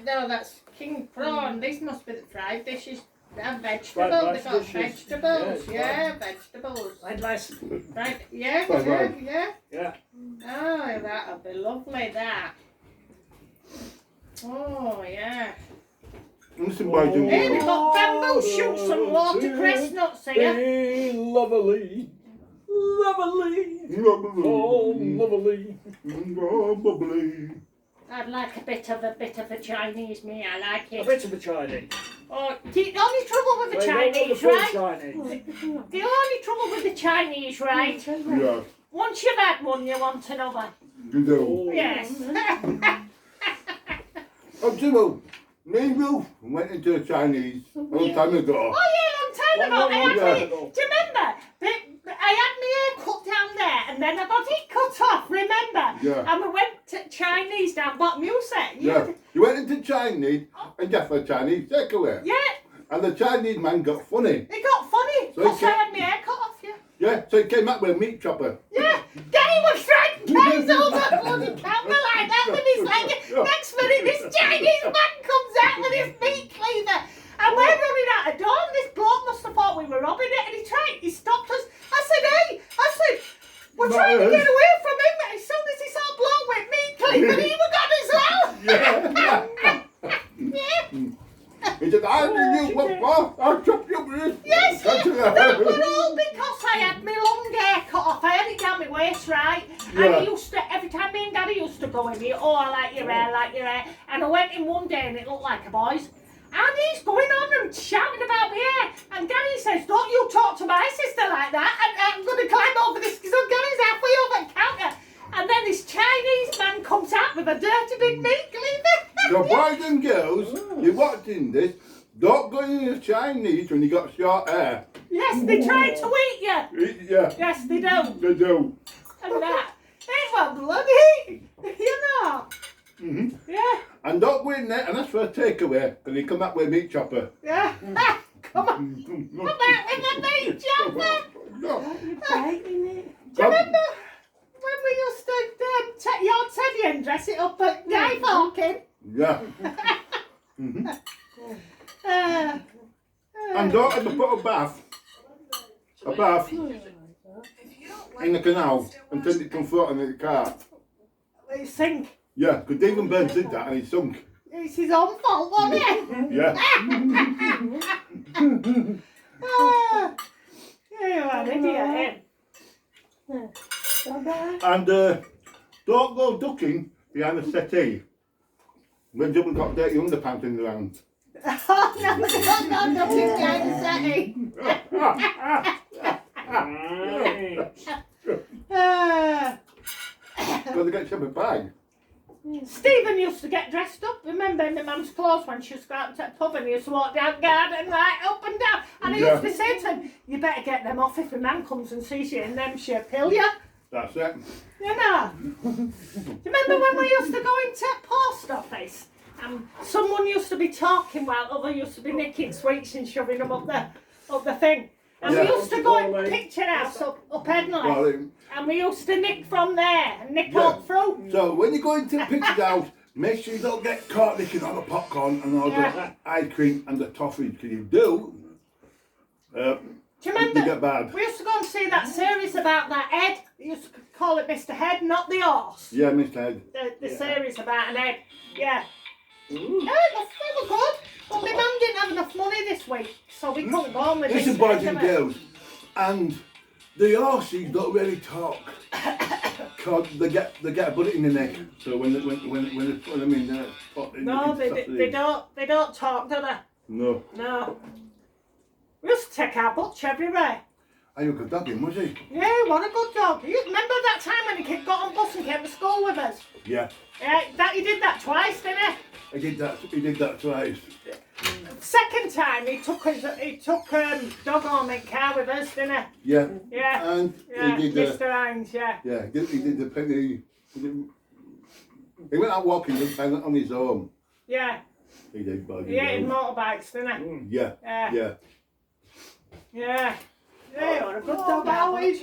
No, that's king prawn. These must be the fried dishes. They have vegetables. Fried They've got dishes. vegetables. Yeah, Yeah, vegetables. Fried rice. Right, yeah, Fried yeah, rice. yeah. Yeah. Oh, that'll be lovely, that. Oh, yeah. Listen, boys and Here we've girls. got bamboo shoots and watercress nuts here. Be lovely. Lovely. Oh, lovely. Lovely. I'd like a bit of a Chinese me. I like A it. bit of a Chinese. Oh, the only trouble with the They don't Chinese, full right? Chinese. The only trouble with the Chinese, right? Yeah, Once you've had one, you want another. you do. Oh. Yes. Oh, Timo, me and Ruth went into the Chinese a long time ago. Oh yeah, long time ago. Long I had time me, ago. do you remember? I had my hair cut down there and then I got it cut off, remember? Yeah. And we went to Chinese down bottom, you said? Yeah, you went into Chinese and got a Chinese takeaway. Yeah, And the Chinese man got funny. it got funny So because you I ca- had my hair cut off, yeah. Yeah, so he came up with a meat chopper. Yeah, Daddy was trying to carry over bloody camera like that with his leg. Next minute, this Chinese man comes out with his meat cleaver. And we're running out of door, and this bloke must have thought we were robbing it, and he stopped us. I said, hey, we're Not trying to us. get away from him, and as soon as he saw a bloke with meat cleaver, he was gone as well. Yeah. He said, I knew you what for. I'll chop you with this. Yes, That's yeah, it. that was all because I had my long hair cut off. I had it down my waist, right? And Yeah. he used to, every time me and Daddy used to go in here, oh, I like your hair, like your hair. And I went in one day and it looked like a boy's. And he's going on and shouting about me hair. And Daddy says, don't you talk to my sister like that. And I'm going to climb over this because Daddy's halfway over the counter. And then this Chinese man comes out with a dirty big meat cleaver. So boys and girls, you're watching this, don't go in the Chinese when you got short hair. Yes, they try to eat you. Yeah, Yes, they do. they do. And that. It was bloody, you know. hmm Yeah, And don't go in there and ask for a takeaway because he come up with a meat chopper. yeah. Come on. Come out with the meat chopper. No. Do you remember when we used to take your teddy and dress it up at Guy Fawkes? Yeah. hmm Uh, And don't ever put a bath in the canal and send it to floating in the car. it sink. Yeah, because Stephen Burns did that and he sunk. It's his own fault, wasn't it? Yeah. You're an idiot, him. And don't go ducking behind the settee when someone got dirty underpants in their hand. Oh, no, nothing behind the settee. Because they get shepherd pie. Stephen used to get dressed up, remember, in my mum's clothes when she was going to the pub and he used to walk down garden right up and down. And I used to say to him, you better get them off if a man comes and sees you in them, she'll kill you. That's it. You know. Do you remember when we used to go into a post office and someone used to be talking while other used to be nicking sweets and shoving them up the thing? And we Yeah. used to go in picture house up Headley. Well, And we used to nick from there and nick Yeah. out through. so when you go into the picture house, make sure you don't get caught nicking all the popcorn and all Yeah. the ice cream and the toffees. Because you do, Do you you remember? get bad. We used to go and see that series about that Ed. We used to call it Mr. Head, not the horse. Yeah, Mr. Head. The series about an Ed. Yeah. Ooh. Yeah, it was good. But my mum didn't have enough money this week, so we couldn't go on with Listen, Mr. boys Head, and did we? girls, and the horses don't really talk. Cause they get a bullet in the neck. So when they put them in there, No, they don't talk, do they? No. No. We used to take our butch everywhere. Are you a good dog, was he? Yeah, what a good dog. You remember that time when he got on bus and came to school with us? Yeah. Yeah, he did that twice, didn't he? He did that twice. Second time he took dog home in car with us, didn't he? Yeah. Yeah. And Yeah, he did Mr. Hines, yeah. yeah, he did the penny. He went out walking on his own. Yeah. He did, boys and Yeah, in girls. motorbikes, didn't he? Yeah. Yeah. Yeah. Yeah. Yeah, what a good dog.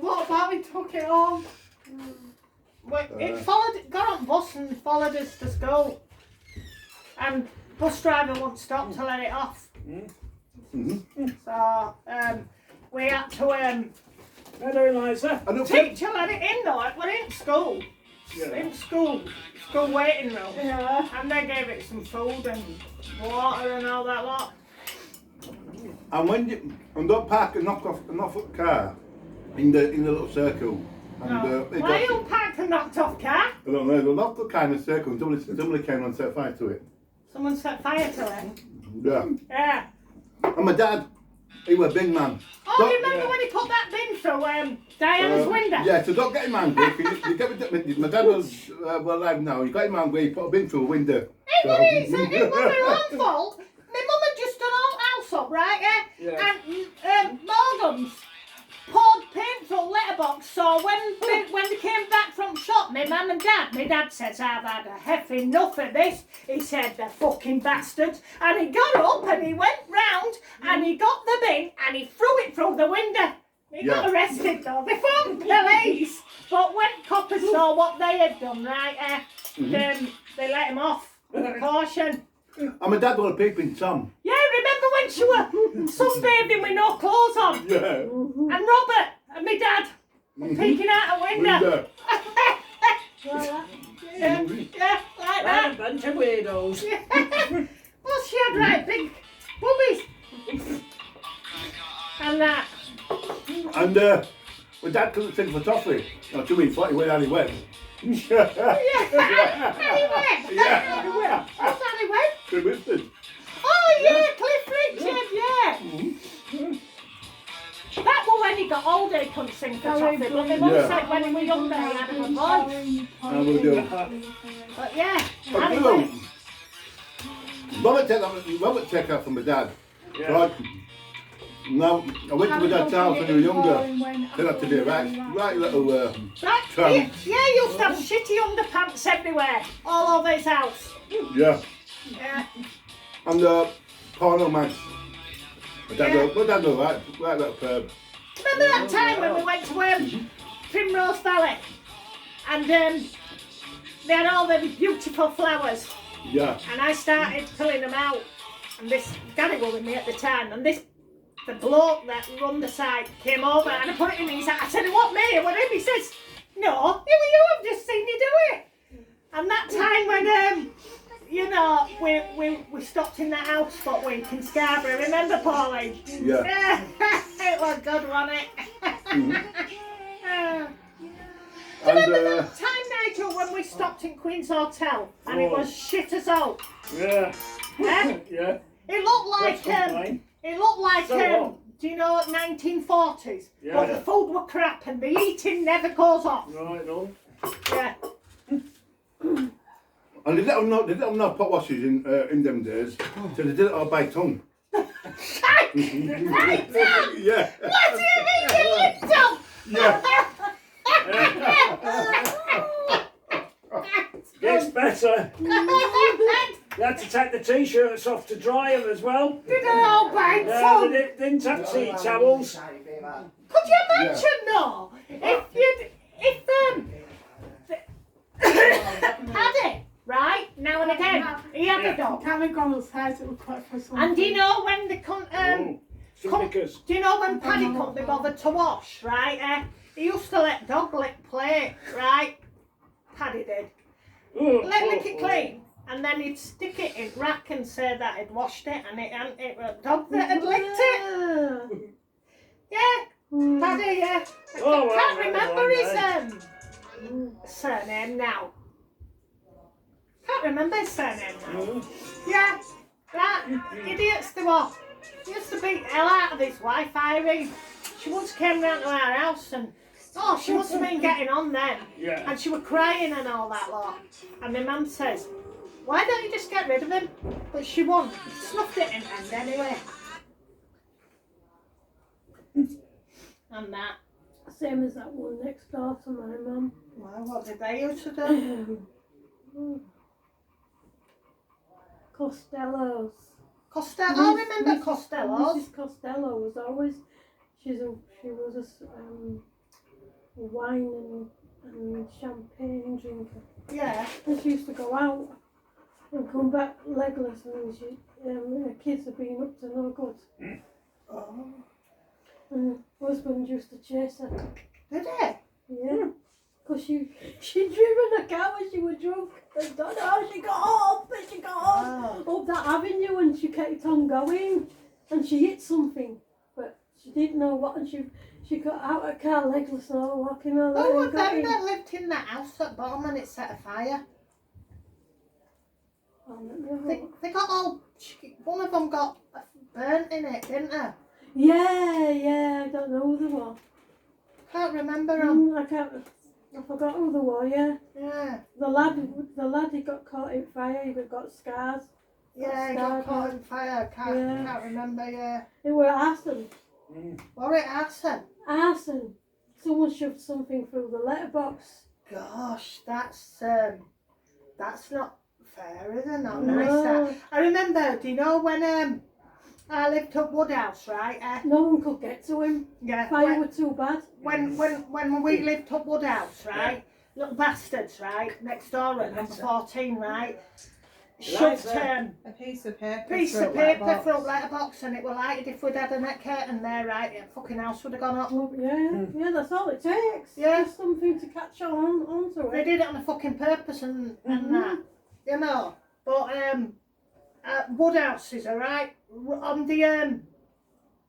What about we took it home? It got on bus and followed us to school. and bus driver wouldn't stop to let it off. So we had to Hello, Eliza. I don't think. teacher let it in though. We're in school. Yeah. In school waiting room. Yeah. And they gave it some food and water and all that lot. And when you don't park a knock-off car in the little circle. And No. they Why got, you parked a knocked off car? I don't know, the knock kind of circle. And somebody came and set fire to it. Someone set fire to it. Yeah. Yeah. And my dad, he was a big man. Oh, Don't- remember Yeah. when he put that bin through Diana's window? Yeah, so don't get him angry. 'Cause you get my dad was well alive now. You got him angry. He put a bin through a window. It was their own fault. My mum had just done all house up, right? Yeah. And Morgan's poured paint through letterbox. So when they came back from shop, my mum and dad, my dad says, I've had a heff enough of this. He said, the fucking bastards. And he got up and he went round and he got the bin and he threw it through the window. He got Yeah. arrested though. They phoned police. But when coppers saw what they had done, right, they let him off. With caution. And my dad was a peeping Tom. Yeah, remember when she were sunbathing with no clothes on? Yeah. And Robert and my dad were peeking out a window. Yeah, like that. A bunch of weirdos. Well, she had right big boobies. And that. And my dad couldn't sing for toffee. No, 2 weeks later, where he went. Yeah. Anyway. Yeah. What's anyway? Good Winston. Oh yeah, Cliff Richard, yeah. That was when he got older, he couldn't sing for toffee. But my mum Yeah. said when he was younger, he had a good voice. I will do. But yeah, But anyway. Robert take that from my dad. Yeah. Right. Now, I went to my dad's house when he was younger. Then had to be a right little Right, tramp. yeah, he used to have shitty underpants everywhere, all over his house. Yeah. Yeah. And porno man. My dad was right little perv. Remember that time when we went to Primrose Valley and they had all the beautiful flowers Yeah. and I started pulling them out and this Gary was with me at the time and the bloke that run the site came over and I put it in his hand. I said, what me? I went in, he says, no, it was you, I've just seen you do it. And that time when we stopped in that house spot week in Scarborough, remember Pauline? Yeah. It was good, wasn't it? And Remember that time, Nigel, when we stopped in Queen's Hotel and it was shit as all? Yeah. Eh? Yeah. It looked like That's fine. it looked like So what? do you know 1940s? Yeah. But the food were crap and the eating never goes off. Right on. Yeah. they didn't know pot washers in them days, so they did it all by tongue. Right, Yeah. what do you mean you licked up? Yeah. Gets better. You had to take the t-shirts off to dry them as well. Did it all by Yeah, tongue? they didn't have tea towels. Could you imagine though, Paddy, right, now and again, he had a dog. Can we go outside? It was quite for some. And do you know when they come, Oh, Snickers. do you know when Paddy couldn't be bothered to wash, right? He used to let dog lick plate, right? Paddy did. Lick it clean. And then he'd stick it in rack and say that he'd washed it and it was a dog that had licked it. Yeah, Paddy, yeah. I Oh, well, can't well, remember well, his surname now. Can't remember his surname now. Mm. Yeah, that idiots they were. He used to beat the hell out of his wife, Irene. She once came round to our house and she must have been getting on then. Yeah. And she was crying and all that lot. And my mum says, why don't you just get rid of him? But she won't. He snuffed it in hand anyway. And that. Same as that one next door to my mum. Well, what did they used to do? Costello's. Costello, I remember Costello's. Mrs. Costello was always, she was a wine and champagne drinker. Yeah. And she used to go out and come back legless, and her kids have been up to no good. Oh. And husband used to chase her. Did it? Yeah. Because she'd driven a car when she was drunk. And don't know how she got up, and she got up that avenue, and she kept on going. And she hit something, but she didn't know what, and she got out of the car legless and all walking all Oh, over. well, them that lived in that house at bottom and it set afire. They got all, one of them got burnt in it, didn't they? Yeah, I don't know who they were. Can't remember them. I forgot who they were, yeah. Yeah. The lad, he got caught in fire, he got scars. Yeah, he got caught in fire. Can't remember, yeah. It were arson. Were it arson? Arson. Someone shoved something through the letterbox. Gosh, that's not fair, is it? Not nice. That. I remember, do you know when I lived at Woodhouse, right? No one could get to him. Yeah. Fire was too bad. When we lived at Woodhouse, right? Little bastards, right? Next door at number 14, right? Shoved a piece of paper for a letterbox, and it were lighted. If we'd had a net curtain there, right, the fucking house would have gone up. Oh, yeah, that's all it takes. Yeah. Just something to catch onto They it. did it on a fucking purpose and that, you know. But Woodhouse is alright. On the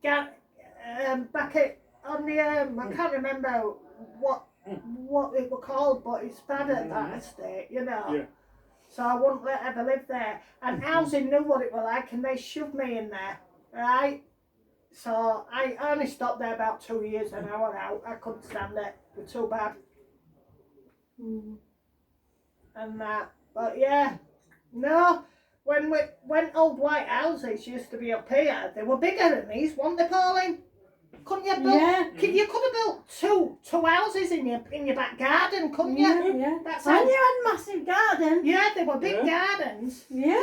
back at on the I can't remember what it were called, but it's bad at that estate, you know. Yeah. So I wouldn't ever live there. And housing knew what it was like, and they shoved me in there, right? So I only stopped there about 2 years, and I went out. I couldn't stand it. It was too bad. And that, but yeah, no. When old white houses used to be up here, they were bigger than these, weren't they, Pauline? Couldn't you build? Yeah. You could have built two houses in your back garden, couldn't you? Yeah. That's And how. you had massive garden. Yeah, they were big gardens. Yeah.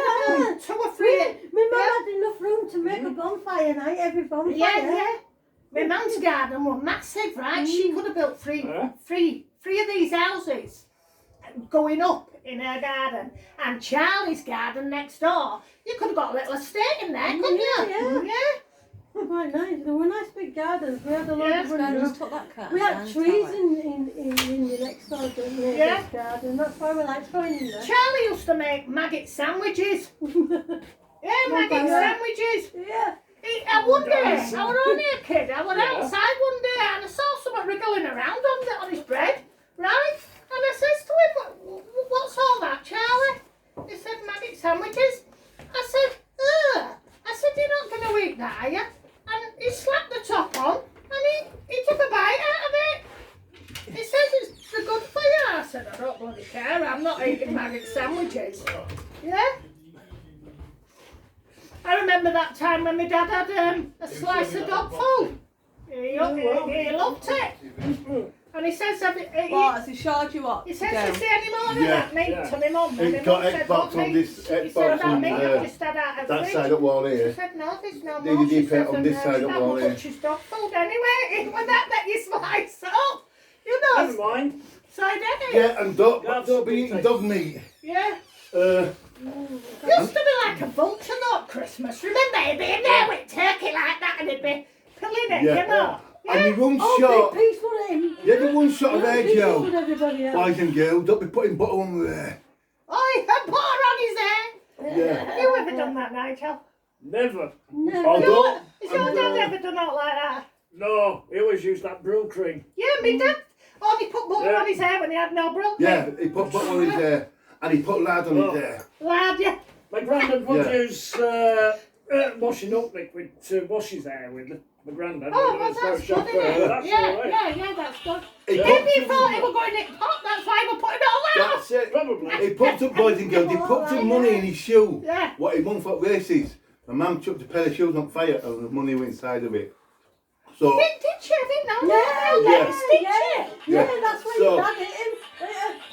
2 or 3. My mum had enough room to make a bonfire night, every bonfire. Yeah. My mum's garden were massive, right? She could have built three of these houses going up in her garden, and Charlie's garden next door. You could have got a little estate in there, couldn't you? Yeah. Quite nice. They were nice big gardens. We had a lot of I running. just took that cat. We had trees in the next door garden. That's why we liked going in there. Charlie used to make maggot sandwiches. Yeah, maggot sandwiches. Yeah. One day, I was only a kid, I was outside one day and I saw someone wriggling around on his bread, right? And I says to him, what's all that, Charlie? He said, maggot sandwiches. I said, ugh. I said, you're not going to eat that, are you? And he slapped the top on and he took a bite out of it. He says it's good for you. I said, I don't bloody care, I'm not eating maggot sandwiches. Yeah? I remember that time when my dad had a slice of dog food. He loved it. And he says, Has he showed you what? he says, you see any more of that meat to my mum? And my It's got mum said, egg what box on meat? this, He egg said, box that on meat I've just had out of the that fridge. side up wall She here. said, no, there's no Did more. you She dip it says, on and this side up that wall will here? touch his dog food anyway. It was that you slice up. You know. Never mind. So I did it. Yeah, and don't be eating dog meat. Yeah. Used to be like a vulture though at Christmas. Remember, he'd be in there with turkey like that and he'd be pulling it, Yeah. you know. And you one Oh, shot. big piece for him. You had one shot of Big egg, piece yo. for everybody else. Boys and girls, don't be putting butter on there. Oh, he had butter on his hair. Yeah. Have you ever done that, Nigel? Never. Never. Although, Has your dad ever done it like that? No, he always used that brew cream. Yeah, me dad. Oh, he put butter on his hair when he had no brook. yeah, he put butter on his hair. And he put lard on his hair. Lad, yeah. My granddad would Yeah. use washing up liquid to wash his hair with. My granddad. Oh, well, that's good, isn't it? That's Yeah, all right. yeah, that's good. He Maybe put he some- thought he was going to pop, that's why he was putting it all out. That's it. Probably. He put some, boys and girls, he put some money in his shoe. Yeah. What he won for races. My mum chucked a pair of shoes on fire and the money went inside of it. So, Did she? I didn't know Yeah, that. yeah, Did she? yeah, that's why So- your dad hit him.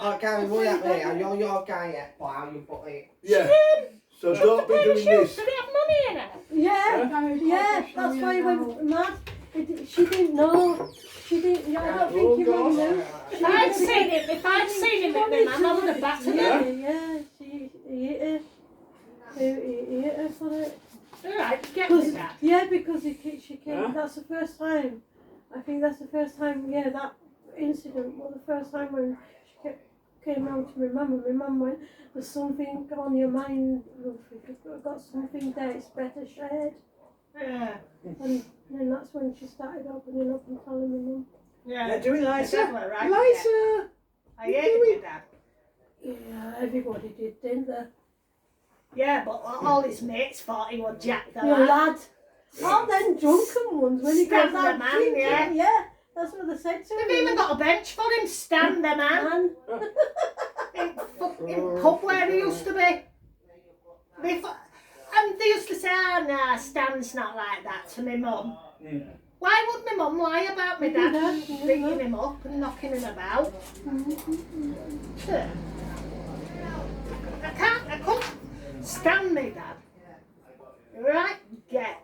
Oh, Gary, will that me? I know your guy yet. Wow, you put it. yeah. So don't be doing this. Did it have money in it? Yeah, that's why he went mad. She didn't know. She didn't. I don't think he Oh, really God. knew. If I'd seen him with my mum, I would have battered him. Yeah, he hit her. He hit her for it. Alright, get me that. Yeah, because she came. Huh? That's the first time. I think that's the first time. Yeah, that incident was the first time when she came round to my mum, and my mum went, "There's something on your mind, Ruthie. You've got something there. It's better shared." Yeah. And then that's when she started opening up and telling my mum. Yeah. They're doing Liza. Definitely right. Liza. I hated my dad. Yeah, everybody did, didn't they? Yeah, but all his mates thought he was Jack the You Lad. lad. All them drunken ones when he goes Stand the out man, drinking. yeah. Yeah, that's what they said to him. They've even got a bench for him, Stan the man. Man. In fucking pub where he used to be. And they used to say, "Oh, nah, Stan's not like that" to my mum. Mm. Why would my mum lie about my dad Yeah. beating him up and knocking him about? Sure. I couldn't stand me dad. Right? Get.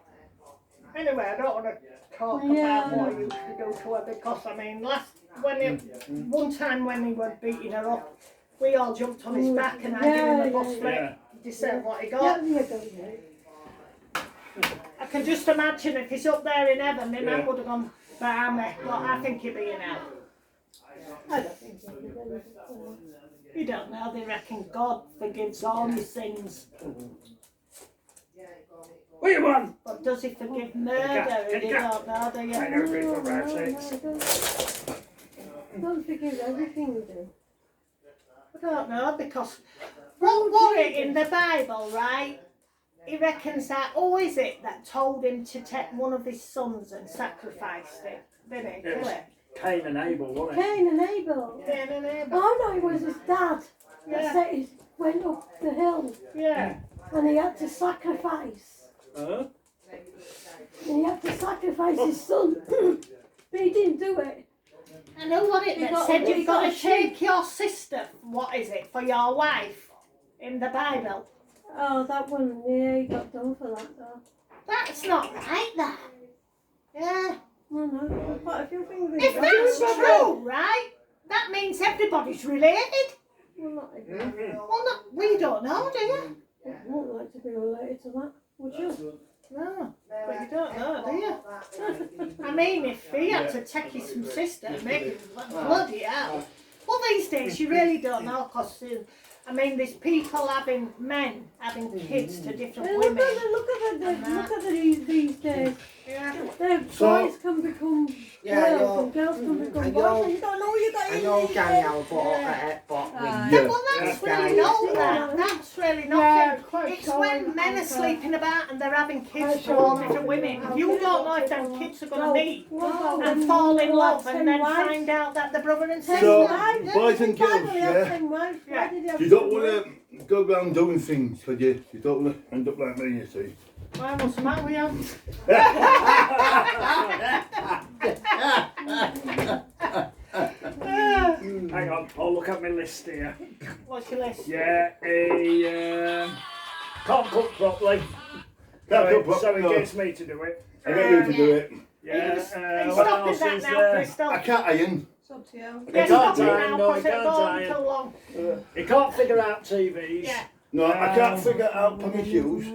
Anyway, I don't want to talk Yeah. about what he used to do to her because I mean, one time when he was beating her up, we all jumped on his back and I gave him a bus for it. Yeah. Deserve what he Yeah, got. yeah, yeah. I can just imagine if he's up there in heaven, my Yeah. man would have gone by me, but I think he'd be in hell. I don't think so. You don't know, they reckon God forgives all your sins. What you want? But does he forgive murder? You don't know, do I you? know, for God's No, sakes. don't forgive everything we do. I don't know, because what were it in the Bible, right? He reckons that, who is it that told him to take one of his sons and sacrificed it? Didn't he? Yes. Kill it? Cain and Abel, wasn't it? Cain and Abel. Cain and Abel. Oh no, it was his dad that Yeah. said he went up the hill Yeah. and he had to sacrifice. Huh? And he had to sacrifice his son. But he didn't do it. I know what it He that got- said he you've got got a to take your sister, what is it, for your wife in the Bible. Oh, that one, yeah, he got done for that though. That's not right, that. Yeah. No, no, there's quite a few things we If got that's done. true, right, that means everybody's related. Well, not exactly. Well, not, we don't know, do you? I wouldn't like to be related to that, would you? No, but you don't know, do you? I mean, if he had to take his sister and make it bloody hell. Well, these days you really don't know, because I mean, there's people having kids to different Hey, women. look at these days. Yeah. The So- boys can become Yeah, girls and girls can become I boys, know- and you don't know you got I in know these Gary days. but Yeah. Well, that's Yeah. really not that. That's really Yeah, nothing. quite It's common, when men are okay. sleeping about and they're having kids Quite to all common. different women. You don't know if them kids are going to meet What about and when fall in you love had and then 10 wives? find out that they're brother and 10 sister. So, wives? boys and girls, Bible, he had yeah. 10 wives. Why Yeah. did he have You don't 10 want wives? to go around doing things, so you don't want to end up like me, you see. Why, what's the matter with you? Hang on, I'll look at my list here. What's your list? Yeah, can't cook properly. Can't cook So he properly, no. gets me to do it. I get you to do it. Yeah, He's what stopping else that is now, there? Crystal. I can't iron. It's up to you. Yeah, can't stop it iron, now no, because he it'll can't go on iron. too long. He can't figure out TVs. Yeah. No, I can't figure out pummy shoes.